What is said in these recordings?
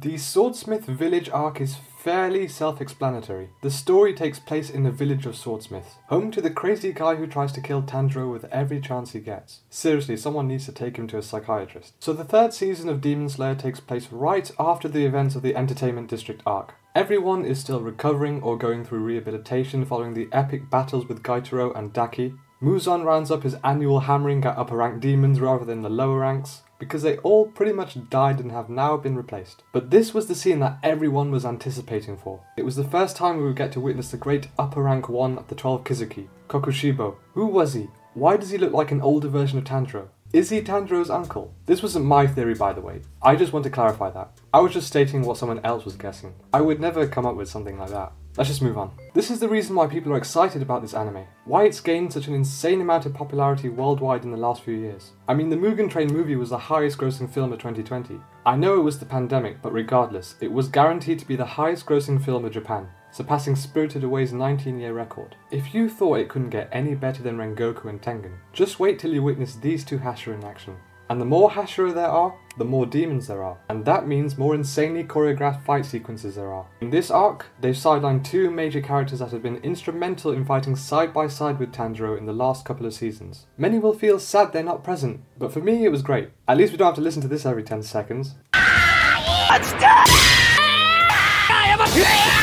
The Swordsmith Village arc is fairly self-explanatory. The story takes place in the village of swordsmiths, home to the crazy guy who tries to kill Tanjiro with every chance he gets. Seriously, someone needs to take him to a psychiatrist. So the third season of Demon Slayer takes place right after the events of the Entertainment District arc. Everyone is still recovering or going through rehabilitation following the epic battles with Gaitaro and Daki. Muzan rounds up his annual hammering at upper rank demons rather than the lower ranks, because they all pretty much died and have now been replaced. But this was the scene that everyone was anticipating for. It was the first time we would get to witness the great upper rank one of the 12 Kizuki, Kokushibo. Who was he? Why does he look like an older version of Tanjiro? Is he Tanjiro's uncle? This wasn't my theory, by the way. I just want to clarify that. I was just stating what someone else was guessing. I would never come up with something like that. Let's just move on. This is the reason why people are excited about this anime. Why it's gained such an insane amount of popularity worldwide in the last few years. I mean, the Mugen Train movie was the highest grossing film of 2020. I know it was the pandemic, but regardless, it was guaranteed to be the highest grossing film of Japan, surpassing Spirited Away's 19-year record. If you thought it couldn't get any better than Rengoku and Tengen, just wait till you witness these two Hashira in action. And the more Hashira there are, the more demons there are. And that means more insanely choreographed fight sequences there are. In this arc, they've sidelined two major characters that have been instrumental in fighting side by side with Tanjiro in the last couple of seasons. Many will feel sad they're not present, but for me it was great. At least we don't have to listen to this every 10 seconds.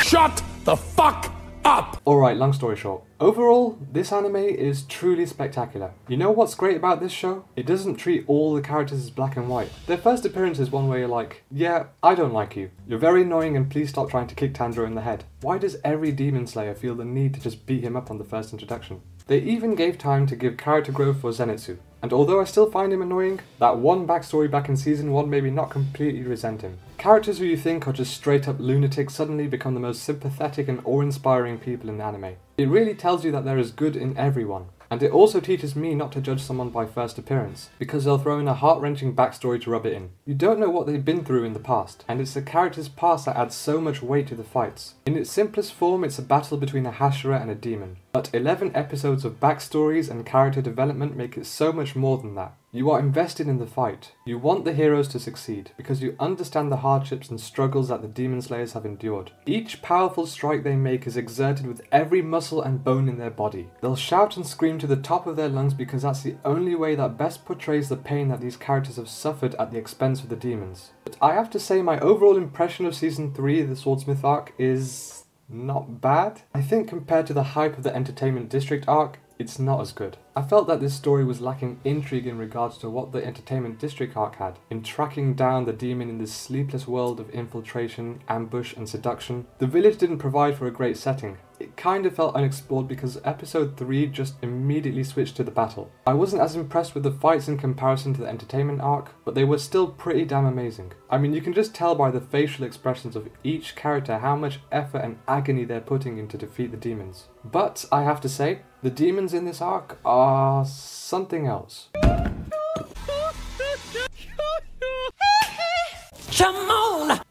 Shut the fuck up! Alright, long story short. Overall, this anime is truly spectacular. You know what's great about this show? It doesn't treat all the characters as black and white. Their first appearance is one where you're like, yeah, I don't like you. You're very annoying and please stop trying to kick Tanjiro in the head. Why does every Demon Slayer feel the need to just beat him up on the first introduction? They even gave time to give character growth for Zenitsu. And although I still find him annoying, that one backstory back in season 1 made me not completely resent him. Characters who you think are just straight up lunatics suddenly become the most sympathetic and awe-inspiring people in the anime. It really tells you that there is good in everyone. And it also teaches me not to judge someone by first appearance, because they'll throw in a heart-wrenching backstory to rub it in. You don't know what they've been through in the past, and it's the character's past that adds so much weight to the fights. In its simplest form, it's a battle between a Hashira and a demon. But 11 episodes of backstories and character development make it so much more than that. You are invested in the fight. You want the heroes to succeed, because you understand the hardships and struggles that the Demon Slayers have endured. Each powerful strike they make is exerted with every muscle and bone in their body. They'll shout and scream to the top of their lungs because that's the only way that best portrays the pain that these characters have suffered at the expense of the demons. But I have to say my overall impression of Season 3, the Swordsmith arc, is not bad. I think compared to the hype of the Entertainment District arc, it's not as good. I felt that this story was lacking intrigue in regards to what the Entertainment District arc had, in tracking down the demon in this sleepless world of infiltration, ambush and seduction. The village didn't provide for a great setting. It kind of felt unexplored because episode 3 just immediately switched to the battle. I wasn't as impressed with the fights in comparison to the entertainment arc, but they were still pretty damn amazing. I mean, you can just tell by the facial expressions of each character how much effort and agony they're putting in to defeat the demons. But I have to say, the demons in this arc are something else.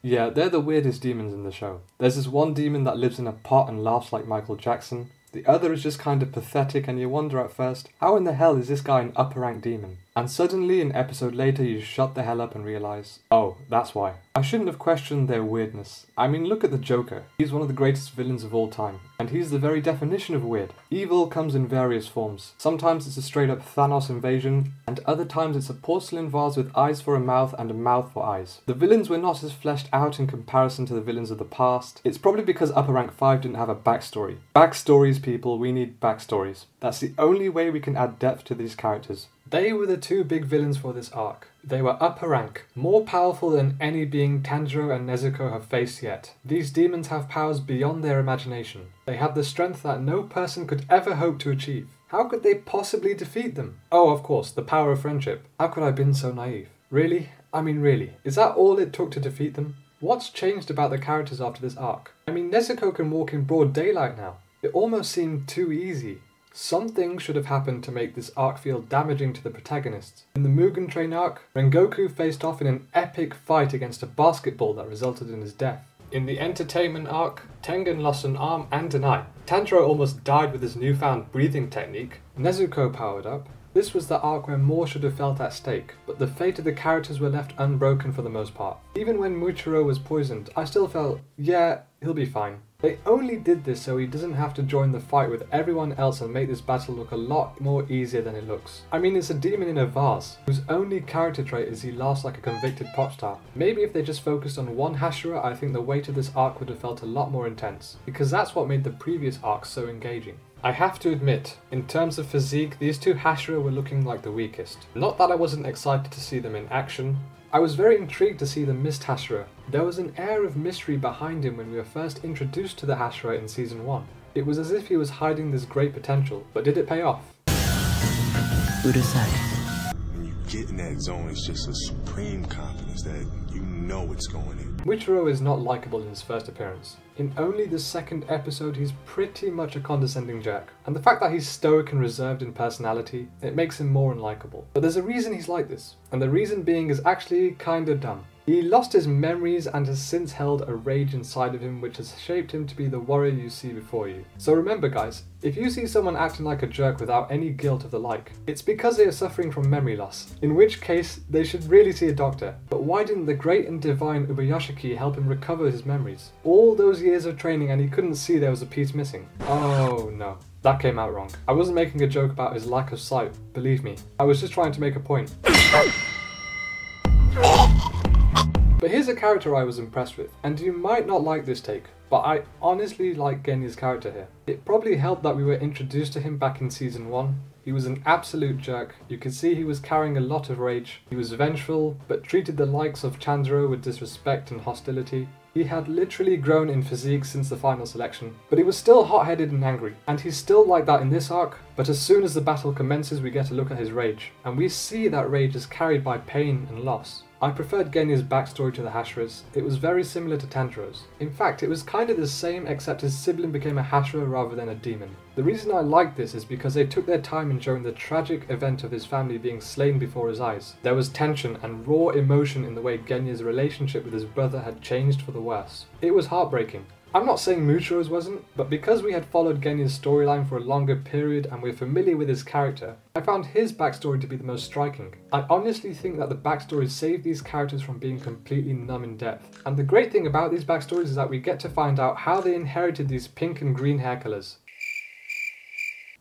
Yeah, they're the weirdest demons in the show. There's this one demon that lives in a pot and laughs like Michael Jackson. The other is just kind of pathetic and you wonder at first, how in the hell is this guy an upper rank demon? And suddenly an episode later you shut the hell up and realise, oh, that's why. I shouldn't have questioned their weirdness. I mean, look at the Joker. He's one of the greatest villains of all time, and he's the very definition of weird. Evil comes in various forms. Sometimes it's a straight up Thanos invasion, and other times it's a porcelain vase with eyes for a mouth and a mouth for eyes. The villains were not as fleshed out in comparison to the villains of the past. It's probably because Upper Rank 5 didn't have a backstory. Backstories, people, we need backstories. That's the only way we can add depth to these characters. They were the two big villains for this arc. They were upper rank, more powerful than any being Tanjiro and Nezuko have faced yet. These demons have powers beyond their imagination. They have the strength that no person could ever hope to achieve. How could they possibly defeat them? Oh, of course, the power of friendship. How could I have been so naive? Really? I mean really, is that all it took to defeat them? What's changed about the characters after this arc? I mean, Nezuko can walk in broad daylight now. It almost seemed too easy. Something should have happened to make this arc feel damaging to the protagonists. In the Mugen Train arc, Rengoku faced off in an epic fight against a basketball that resulted in his death. In the entertainment arc, Tengen lost an arm and an eye. Tanjiro almost died with his newfound breathing technique. Nezuko powered up. This was the arc where more should have felt at stake, but the fate of the characters were left unbroken for the most part. Even when Muichiro was poisoned, I still felt, yeah, he'll be fine. They only did this so he doesn't have to join the fight with everyone else and make this battle look a lot more easier than it looks. I mean, it's a demon in a vase, whose only character trait is he laughs like a convicted pop star. Maybe if they just focused on one Hashira, I think the weight of this arc would have felt a lot more intense, because that's what made the previous arcs so engaging. I have to admit, in terms of physique, these two Hashira were looking like the weakest. Not that I wasn't excited to see them in action. I was very intrigued to see the Mist Hashira. There was an air of mystery behind him when we were first introduced to the Hashira in Season 1. It was as if he was hiding this great potential, but did it pay off? When you get in that zone, it's just a supreme confidence that you know it's going in. Muichiro is not likable in his first appearance. In only the second episode, he's pretty much a condescending jerk. And the fact that he's stoic and reserved in personality, it makes him more unlikable. But there's a reason he's like this, and the reason being is actually kinda dumb. He lost his memories and has since held a rage inside of him which has shaped him to be the warrior you see before you. So remember guys, if you see someone acting like a jerk without any guilt of the like, it's because they are suffering from memory loss, in which case they should really see a doctor. But why didn't the great and divine Ubuyashiki help him recover his memories? All those years of training and he couldn't see there was a piece missing. Oh no. That came out wrong. I wasn't making a joke about his lack of sight, believe me. I was just trying to make a point. But here's a character I was impressed with, and you might not like this take, but I honestly like Genya's character here. It probably helped that we were introduced to him back in Season 1. He was an absolute jerk. You could see he was carrying a lot of rage. He was vengeful, but treated the likes of Chandro with disrespect and hostility. He had literally grown in physique since the final selection, but he was still hot-headed and angry, and he's still like that in this arc, but as soon as the battle commences we get a look at his rage, and we see that rage is carried by pain and loss. I preferred Genya's backstory to the Hashiras. It was very similar to Tanjiro's. In fact, it was kind of the same except his sibling became a Hashira rather than a demon. The reason I like this is because they took their time in showing the tragic event of his family being slain before his eyes. There was tension and raw emotion in the way Genya's relationship with his brother had changed for the worse. It was heartbreaking. I'm not saying Muchiro's wasn't, but because we had followed Genya's storyline for a longer period and we're familiar with his character, I found his backstory to be the most striking. I honestly think that the backstory saved these characters from being completely numb in depth. And the great thing about these backstories is that we get to find out how they inherited these pink and green hair colours.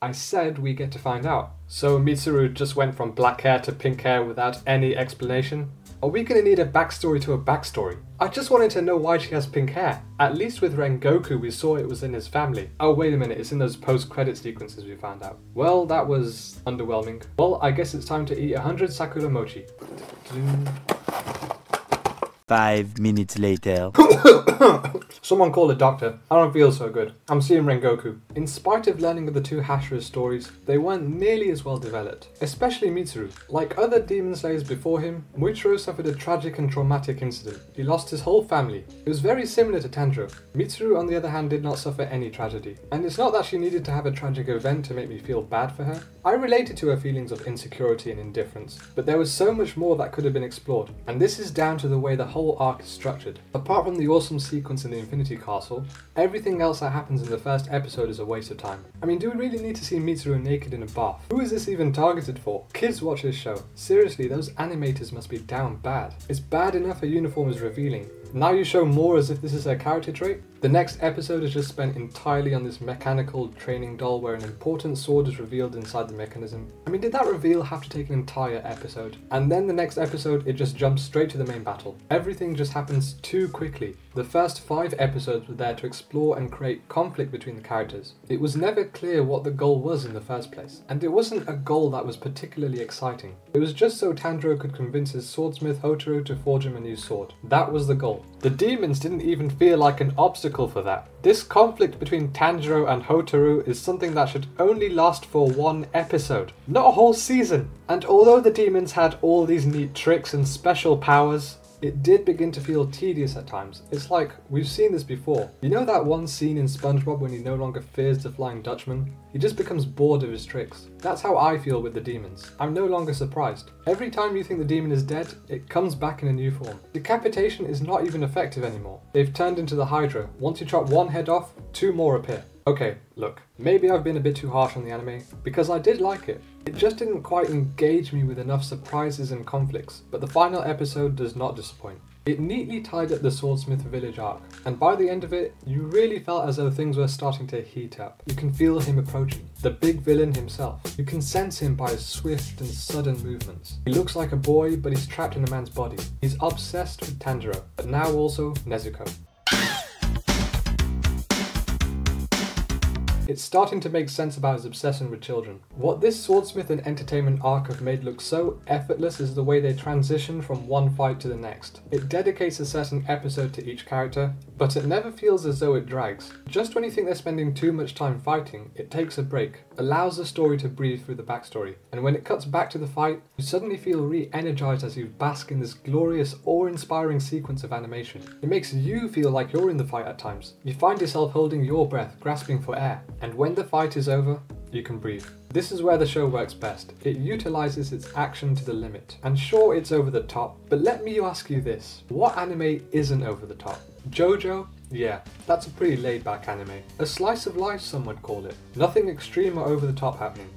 I said we get to find out. So Mitsuru just went from black hair to pink hair without any explanation? Are we going to need a backstory to a backstory? I just wanted to know why she has pink hair. At least with Rengoku we saw it was in his family. Oh wait a minute, it's in those post-credit sequences we found out. Well, that was underwhelming. Well, I guess it's time to eat 100 Sakura Mochi. 5 minutes later. Someone call a doctor. I don't feel so good. I'm seeing Rengoku. In spite of learning of the two Hashira's stories, they weren't nearly as well developed. Especially Mitsuru. Like other demon slayers before him, Muichiro suffered a tragic and traumatic incident. He lost his whole family. It was very similar to Tanjiro. Mitsuru on the other hand did not suffer any tragedy. And it's not that she needed to have a tragic event to make me feel bad for her. I related to her feelings of insecurity and indifference, but there was so much more that could have been explored. And this is down to the way the whole arc is structured. Apart from the awesome sequence in the Infinity Castle, everything else that happens in the first episode is a waste of time. I mean, do we really need to see Mitsuru naked in a bath? Who is this even targeted for? Kids watch this show. Seriously, those animators must be down bad. It's bad enough her uniform is revealing. Now you show more as if this is her character trait? The next episode is just spent entirely on this mechanical training doll where an important sword is revealed inside the mechanism. I mean, did that reveal have to take an entire episode? And then the next episode, it just jumps straight to the main battle. Everything just happens too quickly. The first 5 episodes were there to explore and create conflict between the characters. It was never clear what the goal was in the first place, and it wasn't a goal that was particularly exciting. It was just so Tanjiro could convince his swordsmith Hotaru to forge him a new sword. That was the goal. The demons didn't even feel like an obstacle for that. This conflict between Tanjiro and Hotaru is something that should only last for 1 episode, not a whole season. And although the demons had all these neat tricks and special powers, it did begin to feel tedious at times. It's like, we've seen this before. You know that one scene in SpongeBob when he no longer fears the Flying Dutchman? He just becomes bored of his tricks. That's how I feel with the demons. I'm no longer surprised. Every time you think the demon is dead, it comes back in a new form. Decapitation is not even effective anymore. They've turned into the Hydra. Once you chop one head off, 2 more appear. Okay, look, maybe I've been a bit too harsh on the anime, because I did like it. It just didn't quite engage me with enough surprises and conflicts, but the final episode does not disappoint. It neatly tied up the Swordsmith Village arc, and by the end of it, you really felt as though things were starting to heat up. You can feel him approaching, the big villain himself. You can sense him by his swift and sudden movements. He looks like a boy, but he's trapped in a man's body. He's obsessed with Tanjiro, but now also Nezuko. It's starting to make sense about his obsession with children. What this Swordsmith and Entertainment arc have made look so effortless is the way they transition from one fight to the next. It dedicates a certain episode to each character, but it never feels as though it drags. Just when you think they're spending too much time fighting, it takes a break, allows the story to breathe through the backstory, and when it cuts back to the fight, you suddenly feel re-energized as you bask in this glorious, awe-inspiring sequence of animation. It makes you feel like you're in the fight at times. You find yourself holding your breath, grasping for air, and when the fight is over, you can breathe. This is where the show works best. It utilizes its action to the limit. And sure, it's over the top, but let me ask you this. What anime isn't over the top? JoJo? Yeah, that's a pretty laid back anime. A slice of life, some would call it. Nothing extreme or over the top happening.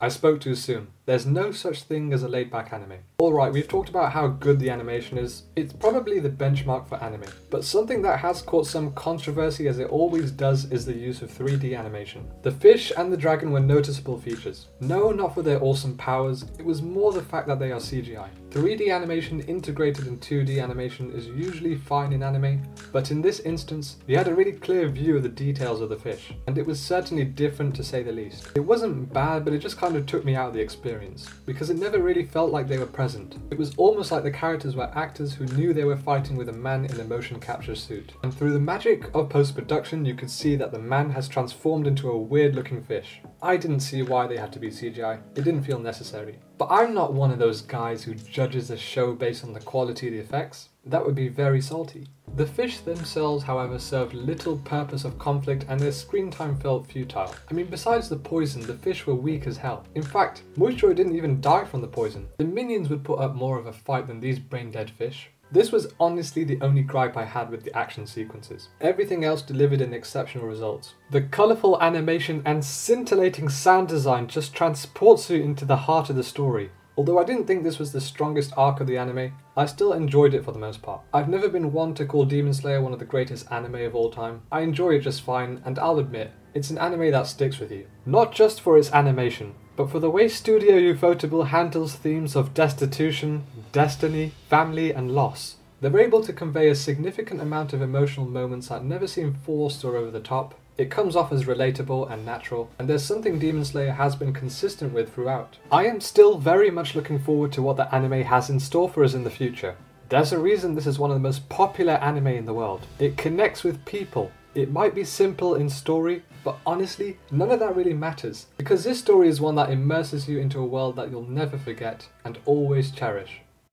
I spoke too soon. There's no such thing as a laid-back anime. Alright, we've talked about how good the animation is. It's probably the benchmark for anime. But something that has caused some controversy, as it always does, is the use of 3D animation. The fish and the dragon were noticeable features. No, not for their awesome powers, it was more the fact that they are CGI. 3D animation integrated in 2D animation is usually fine in anime, but in this instance, you had a really clear view of the details of the fish, and it was certainly different to say the least. It wasn't bad, but it just kind of took me out of the experience, because it never really felt like they were present. It was almost like the characters were actors who knew they were fighting with a man in a motion capture suit. And through the magic of post-production, you could see that the man has transformed into a weird looking fish. I didn't see why they had to be CGI, it didn't feel necessary. But I'm not one of those guys who judges a show based on the quality of the effects. That would be very salty. The fish themselves, however, served little purpose of conflict and their screen time felt futile. I mean, besides the poison, the fish were weak as hell. In fact, Moisture didn't even die from the poison. The minions would put up more of a fight than these brain-dead fish. This was honestly the only gripe I had with the action sequences. Everything else delivered an exceptional result. The colourful animation and scintillating sound design just transports you into the heart of the story. Although I didn't think this was the strongest arc of the anime, I still enjoyed it for the most part. I've never been one to call Demon Slayer one of the greatest anime of all time. I enjoy it just fine, and I'll admit, it's an anime that sticks with you. Not just for its animation, but for the way Studio Ufotable handles themes of destitution, destiny, family and loss. They're able to convey a significant amount of emotional moments that never seem forced or over the top. It comes off as relatable and natural, and there's something Demon Slayer has been consistent with throughout. I am still very much looking forward to what the anime has in store for us in the future. There's a reason this is one of the most popular anime in the world. It connects with people. It might be simple in story, but honestly, none of that really matters, because this story is one that immerses you into a world that you'll never forget and always cherish.